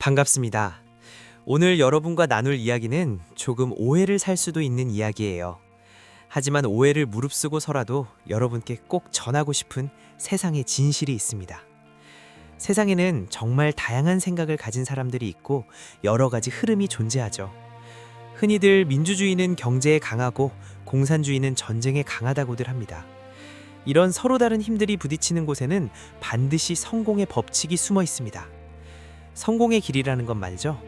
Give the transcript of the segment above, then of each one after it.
반갑습니다. 오늘 여러분과 나눌 이야기는 조금 오해를 살 수도 있는 이야기예요. 하지만 오해를 무릅쓰고서라도 여러분께 꼭 전하고 싶은 세상의 진실이 있습니다. 세상에는 정말 다양한 생각을 가진 사람들이 있고 여러 가지 흐름이 존재하죠. 흔히들 민주주의는 경제에 강하고 공산주의는 전쟁에 강하다고들 합니다. 이런 서로 다른 힘들이 부딪히는 곳에는 반드시 성공의 법칙이 숨어 있습니다. 성공의 길이라는 건 말이죠.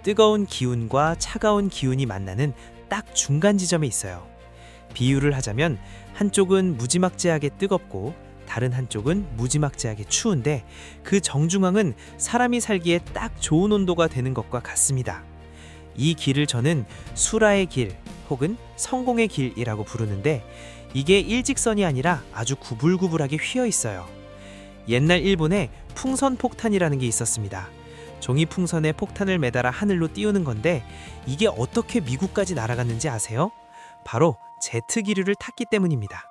뜨거운 기운과 차가운 기운이 만나는 딱 중간 지점에 있어요. 비유를 하자면 한쪽은 무지막지하게 뜨겁고 다른 한쪽은 무지막지하게 추운데 그 정중앙은 사람이 살기에 딱 좋은 온도가 되는 것과 같습니다. 이 길을 저는 수라의 길 혹은 성공의 길이라고 부르는데 이게 일직선이 아니라 아주 구불구불하게 휘어 있어요. 옛날 일본에 풍선폭탄이라는 게 있었습니다. 종이 풍선에 폭탄을 매달아 하늘로 띄우는 건데 이게 어떻게 미국까지 날아갔는지 아세요? 바로 제트 기류를 탔기 때문입니다.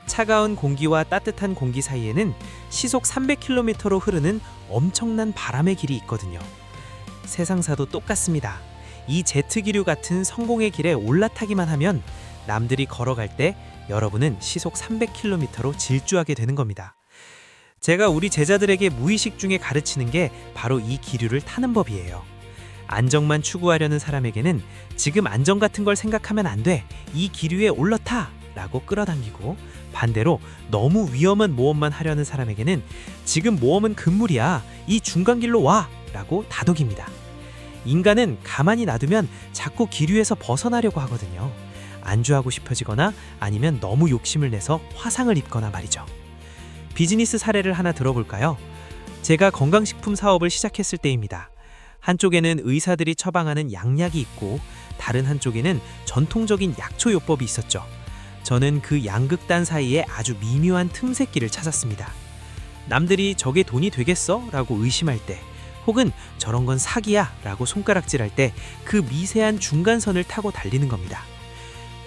차가운 공기와 따뜻한 공기 사이에는 시속 300km로 흐르는 엄청난 바람의 길이 있거든요. 세상사도 똑같습니다. 이 제트 기류 같은 성공의 길에 올라타기만 하면 남들이 걸어갈 때 여러분은 시속 300km로 질주하게 되는 겁니다. 제가 우리 제자들에게 무의식 중에 가르치는 게 바로 이 기류를 타는 법이에요. 안정만 추구하려는 사람에게는 지금 안정 같은 걸 생각하면 안 돼. 이 기류에 올라타! 라고 끌어당기고 반대로 너무 위험한 모험만 하려는 사람에게는 지금 모험은 금물이야. 이 중간길로 와! 라고 다독입니다. 인간은 가만히 놔두면 자꾸 기류에서 벗어나려고 하거든요. 안주하고 싶어지거나 아니면 너무 욕심을 내서 화상을 입거나 말이죠. 비즈니스 사례를 하나 들어볼까요? 제가 건강식품 사업을 시작했을 때입니다. 한쪽에는 의사들이 처방하는 양약이 있고 다른 한쪽에는 전통적인 약초요법이 있었죠. 저는 그 양극단 사이에 아주 미묘한 틈새끼를 찾았습니다. 남들이 저게 돈이 되겠어? 라고 의심할 때 혹은 저런 건 사기야 라고 손가락질할 때 그 미세한 중간선을 타고 달리는 겁니다.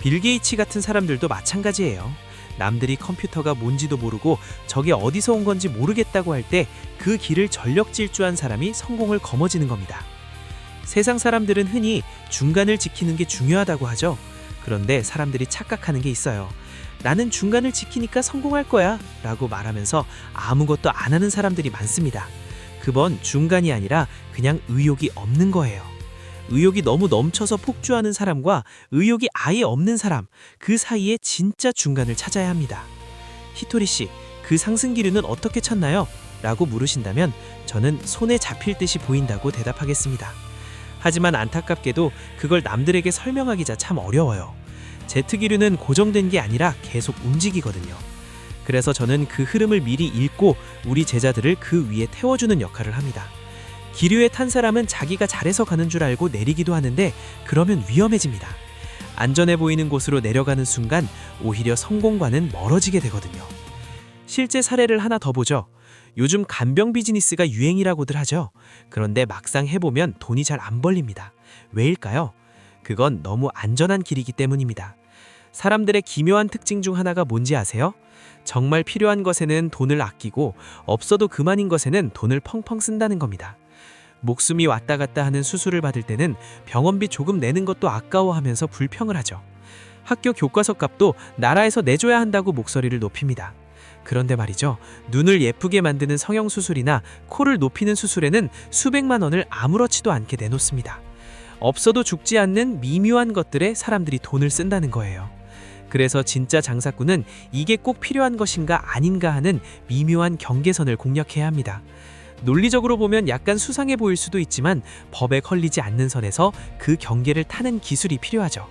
빌 게이츠 같은 사람들도 마찬가지예요. 남들이 컴퓨터가 뭔지도 모르고 저게 어디서 온 건지 모르겠다고 할 때 그 길을 전력 질주한 사람이 성공을 거머쥐는 겁니다. 세상 사람들은 흔히 중간을 지키는 게 중요하다고 하죠. 그런데 사람들이 착각하는 게 있어요. 나는 중간을 지키니까 성공할 거야 라고 말하면서 아무것도 안 하는 사람들이 많습니다. 그건 중간이 아니라 그냥 의욕이 없는 거예요. 의욕이 너무 넘쳐서 폭주하는 사람과 의욕이 아예 없는 사람, 그 사이에 진짜 중간을 찾아야 합니다. 히토리 씨, 그 상승 기류는 어떻게 찾나요? 라고 물으신다면 저는 손에 잡힐 듯이 보인다고 대답하겠습니다. 하지만 안타깝게도 그걸 남들에게 설명하기가 참 어려워요. 제트 기류는 고정된 게 아니라 계속 움직이거든요. 그래서 저는 그 흐름을 미리 읽고 우리 제자들을 그 위에 태워주는 역할을 합니다. 기류에 탄 사람은 자기가 잘해서 가는 줄 알고 내리기도 하는데 그러면 위험해집니다. 안전해 보이는 곳으로 내려가는 순간 오히려 성공과는 멀어지게 되거든요. 실제 사례를 하나 더 보죠. 요즘 간병 비즈니스가 유행이라고들 하죠. 그런데 막상 해보면 돈이 잘 안 벌립니다. 왜일까요? 그건 너무 안전한 길이기 때문입니다. 사람들의 기묘한 특징 중 하나가 뭔지 아세요? 정말 필요한 것에는 돈을 아끼고 없어도 그만인 것에는 돈을 펑펑 쓴다는 겁니다. 목숨이 왔다 갔다 하는 수술을 받을 때는 병원비 조금 내는 것도 아까워하면서 불평을 하죠. 학교 교과서 값도 나라에서 내줘야 한다고 목소리를 높입니다. 그런데 말이죠. 눈을 예쁘게 만드는 성형수술이나 코를 높이는 수술에는 수백만 원을 아무렇지도 않게 내놓습니다. 없어도 죽지 않는 미묘한 것들에 사람들이 돈을 쓴다는 거예요. 그래서 진짜 장사꾼은 이게 꼭 필요한 것인가 아닌가 하는 미묘한 경계선을 공략해야 합니다. 논리적으로 보면 약간 수상해 보일 수도 있지만 법에 걸리지 않는 선에서 그 경계를 타는 기술이 필요하죠.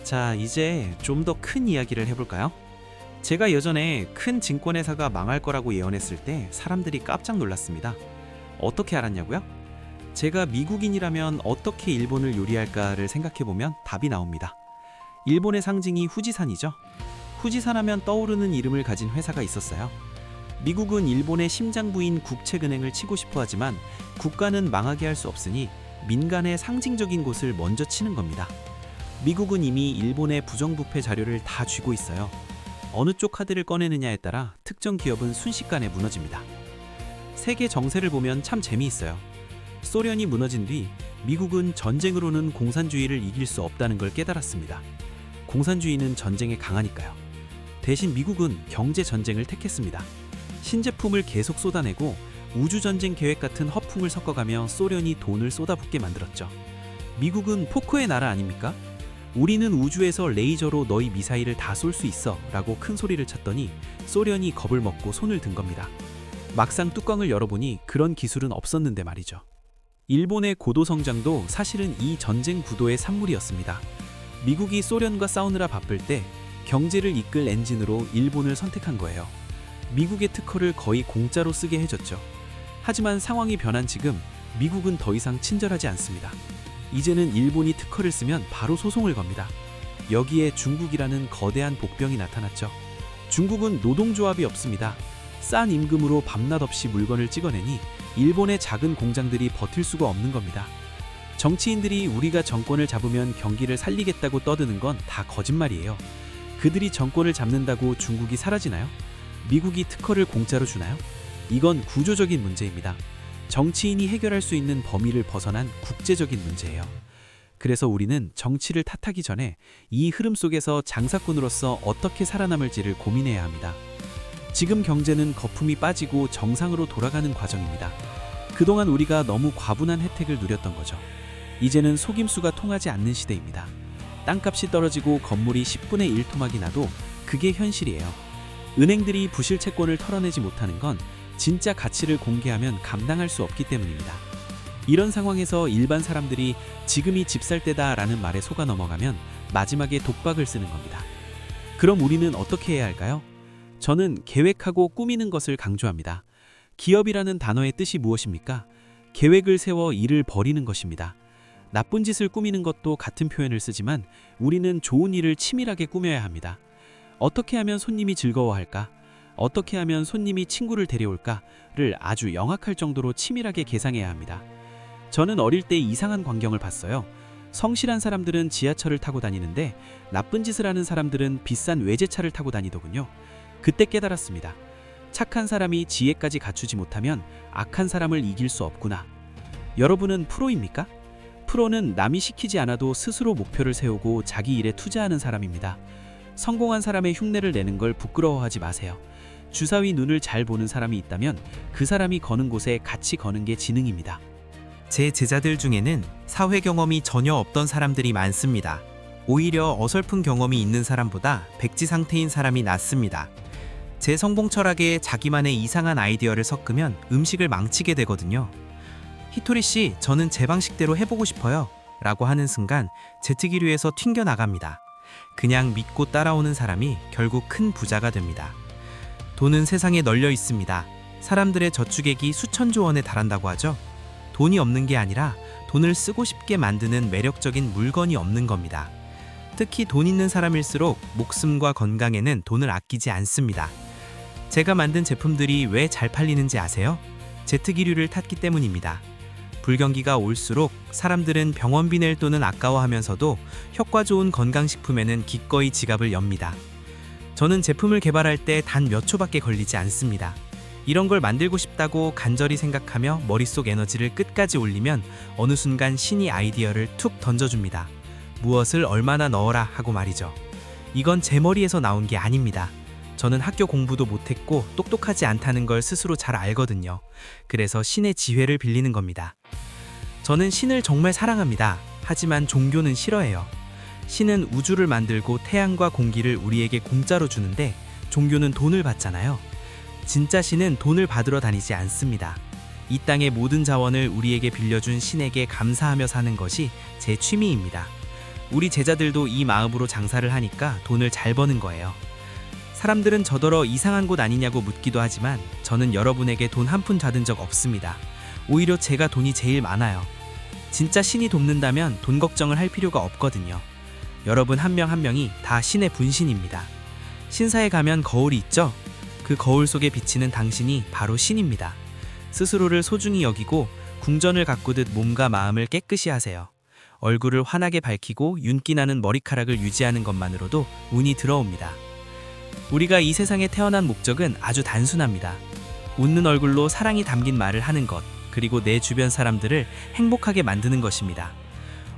자, 이제 좀 더 큰 이야기를 해볼까요? 제가 예전에 큰 증권회사가 망할 거라고 예언했을 때 사람들이 깜짝 놀랐습니다. 어떻게 알았냐고요? 제가 미국인이라면 어떻게 일본을 요리할까를 생각해보면 답이 나옵니다. 일본의 상징이 후지산이죠. 후지산 하면 떠오르는 이름을 가진 회사가 있었어요. 미국은 일본의 심장부인 국책은행을 치고 싶어 하지만 국가는 망하게 할 수 없으니 민간의 상징적인 곳을 먼저 치는 겁니다. 미국은 이미 일본의 부정부패 자료를 다 쥐고 있어요. 어느 쪽 카드를 꺼내느냐에 따라 특정 기업은 순식간에 무너집니다. 세계 정세를 보면 참 재미있어요. 소련이 무너진 뒤 미국은 전쟁으로는 공산주의를 이길 수 없다는 걸 깨달았습니다. 공산주의는 전쟁에 강하니까요. 대신 미국은 경제 전쟁을 택했습니다. 신제품을 계속 쏟아내고 우주전쟁 계획 같은 허풍을 섞어가며 소련이 돈을 쏟아붓게 만들었죠. 미국은 포크의 나라 아닙니까? 우리는 우주에서 레이저로 너희 미사일을 다 쏠 수 있어 라고 큰 소리를 쳤더니 소련이 겁을 먹고 손을 든 겁니다. 막상 뚜껑을 열어보니 그런 기술은 없었는데 말이죠. 일본의 고도 성장도 사실은 이 전쟁 구도의 산물이었습니다. 미국이 소련과 싸우느라 바쁠 때 경제를 이끌 엔진으로 일본을 선택한 거예요. 미국의 특허를 거의 공짜로 쓰게 해줬죠. 하지만 상황이 변한 지금 미국은 더 이상 친절하지 않습니다. 이제는 일본이 특허를 쓰면 바로 소송을 겁니다. 여기에 중국이라는 거대한 복병이 나타났죠. 중국은 노동조합이 없습니다. 싼 임금으로 밤낮 없이 물건을 찍어내니 일본의 작은 공장들이 버틸 수가 없는 겁니다. 정치인들이 우리가 정권을 잡으면 경기를 살리겠다고 떠드는 건 다 거짓말이에요. 그들이 정권을 잡는다고 중국이 사라지나요? 미국이 특허를 공짜로 주나요? 이건 구조적인 문제입니다. 정치인이 해결할 수 있는 범위를 벗어난 국제적인 문제예요. 그래서 우리는 정치를 탓하기 전에 이 흐름 속에서 장사꾼으로서 어떻게 살아남을지를 고민해야 합니다. 지금 경제는 거품이 빠지고 정상으로 돌아가는 과정입니다. 그동안 우리가 너무 과분한 혜택을 누렸던 거죠. 이제는 속임수가 통하지 않는 시대입니다. 땅값이 떨어지고 건물이 10분의 1 토막이 나도 그게 현실이에요. 은행들이 부실 채권을 털어내지 못하는 건 진짜 가치를 공개하면 감당할 수 없기 때문입니다. 이런 상황에서 일반 사람들이 지금이 집 살 때다라는 말에 속아 넘어가면 마지막에 독박을 쓰는 겁니다. 그럼 우리는 어떻게 해야 할까요? 저는 계획하고 꾸미는 것을 강조합니다. 기업이라는 단어의 뜻이 무엇입니까? 계획을 세워 일을 벌이는 것입니다. 나쁜 짓을 꾸미는 것도 같은 표현을 쓰지만 우리는 좋은 일을 치밀하게 꾸며야 합니다. 어떻게 하면 손님이 즐거워할까? 어떻게 하면 손님이 친구를 데려올까를 아주 영악할 정도로 치밀하게 계상해야 합니다. 저는 어릴 때 이상한 광경을 봤어요. 성실한 사람들은 지하철을 타고 다니는데 나쁜 짓을 하는 사람들은 비싼 외제차를 타고 다니더군요. 그때 깨달았습니다. 착한 사람이 지혜까지 갖추지 못하면 악한 사람을 이길 수 없구나. 여러분은 프로입니까? 프로는 남이 시키지 않아도 스스로 목표를 세우고 자기 일에 투자하는 사람입니다. 성공한 사람의 흉내를 내는 걸 부끄러워하지 마세요. 주사위 눈을 잘 보는 사람이 있다면 그 사람이 거는 곳에 같이 거는 게 지능입니다. 제 제자들 중에는 사회 경험이 전혀 없던 사람들이 많습니다. 오히려 어설픈 경험이 있는 사람보다 백지 상태인 사람이 낫습니다. 제 성공 철학에 자기만의 이상한 아이디어를 섞으면 음식을 망치게 되거든요. 히토리 씨, 저는 제 방식대로 해보고 싶어요 라고 하는 순간 제트기류에서 튕겨나갑니다. 그냥 믿고 따라오는 사람이 결국 큰 부자가 됩니다. 돈은 세상에 널려 있습니다. 사람들의 저축액이 수천조 원에 달한다고 하죠. 돈이 없는 게 아니라 돈을 쓰고 싶게 만드는 매력적인 물건이 없는 겁니다. 특히 돈 있는 사람일수록 목숨과 건강에는 돈을 아끼지 않습니다. 제가 만든 제품들이 왜 잘 팔리는지 아세요? 제트기류를 탔기 때문입니다. 불경기가 올수록 사람들은 병원비 낼 돈은 아까워하면서도 효과 좋은 건강식품에는 기꺼이 지갑을 엽니다. 저는 제품을 개발할 때 단 몇 초밖에 걸리지 않습니다. 이런 걸 만들고 싶다고 간절히 생각하며 머릿속 에너지를 끝까지 올리면 어느 순간 신이 아이디어를 툭 던져줍니다. 무엇을 얼마나 넣어라 하고 말이죠. 이건 제 머리에서 나온 게 아닙니다. 저는 학교 공부도 못했고 똑똑하지 않다는 걸 스스로 잘 알거든요. 그래서 신의 지혜를 빌리는 겁니다. 저는 신을 정말 사랑합니다. 하지만 종교는 싫어해요. 신은 우주를 만들고 태양과 공기를 우리에게 공짜로 주는데 종교는 돈을 받잖아요. 진짜 신은 돈을 받으러 다니지 않습니다. 이 땅의 모든 자원을 우리에게 빌려준 신에게 감사하며 사는 것이 제 취미입니다. 우리 제자들도 이 마음으로 장사를 하니까 돈을 잘 버는 거예요. 사람들은 저더러 이상한 곳 아니냐고 묻기도 하지만 저는 여러분에게 돈 한 푼 받은 적 없습니다. 오히려 제가 돈이 제일 많아요. 진짜 신이 돕는다면 돈 걱정을 할 필요가 없거든요. 여러분 한 명 한 명이 다 신의 분신입니다. 신사에 가면 거울이 있죠? 그 거울 속에 비치는 당신이 바로 신입니다. 스스로를 소중히 여기고 궁전을 가꾸듯 몸과 마음을 깨끗이 하세요. 얼굴을 환하게 밝히고 윤기 나는 머리카락을 유지하는 것만으로도 운이 들어옵니다. 우리가 이 세상에 태어난 목적은 아주 단순합니다. 웃는 얼굴로 사랑이 담긴 말을 하는 것, 그리고 내 주변 사람들을 행복하게 만드는 것입니다.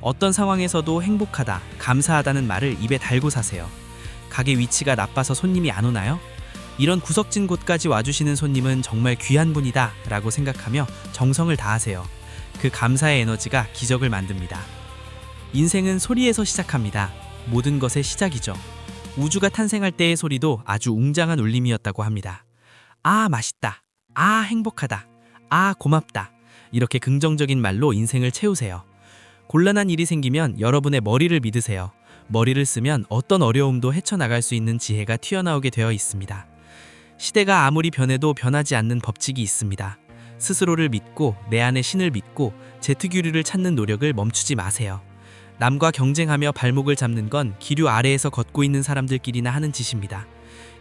어떤 상황에서도 행복하다, 감사하다는 말을 입에 달고 사세요. 가게 위치가 나빠서 손님이 안 오나요? 이런 구석진 곳까지 와주시는 손님은 정말 귀한 분이다 라고 생각하며 정성을 다하세요. 그 감사의 에너지가 기적을 만듭니다. 인생은 소리에서 시작합니다. 모든 것의 시작이죠. 우주가 탄생할 때의 소리도 아주 웅장한 울림이었다고 합니다. 아, 맛있다. 아, 행복하다. 아, 고맙다. 이렇게 긍정적인 말로 인생을 채우세요. 곤란한 일이 생기면 여러분의 머리를 믿으세요. 머리를 쓰면 어떤 어려움도 헤쳐나갈 수 있는 지혜가 튀어나오게 되어 있습니다. 시대가 아무리 변해도 변하지 않는 법칙이 있습니다. 스스로를 믿고 내 안의 신을 믿고 제트기류를 찾는 노력을 멈추지 마세요. 남과 경쟁하며 발목을 잡는 건 기류 아래에서 걷고 있는 사람들끼리나 하는 짓입니다.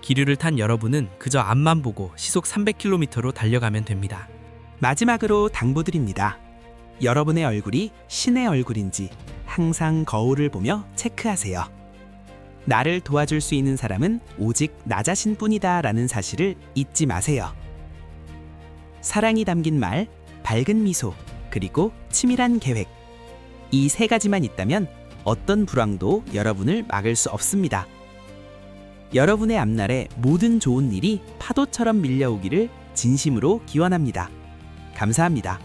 기류를 탄 여러분은 그저 앞만 보고 시속 300km로 달려가면 됩니다. 마지막으로 당부드립니다. 여러분의 얼굴이 신의 얼굴인지 항상 거울을 보며 체크하세요. 나를 도와줄 수 있는 사람은 오직 나 자신뿐이다 라는 사실을 잊지 마세요. 사랑이 담긴 말, 밝은 미소, 그리고 치밀한 계획. 이 세 가지만 있다면 어떤 불황도 여러분을 막을 수 없습니다. 여러분의 앞날에 모든 좋은 일이 파도처럼 밀려오기를 진심으로 기원합니다. 감사합니다.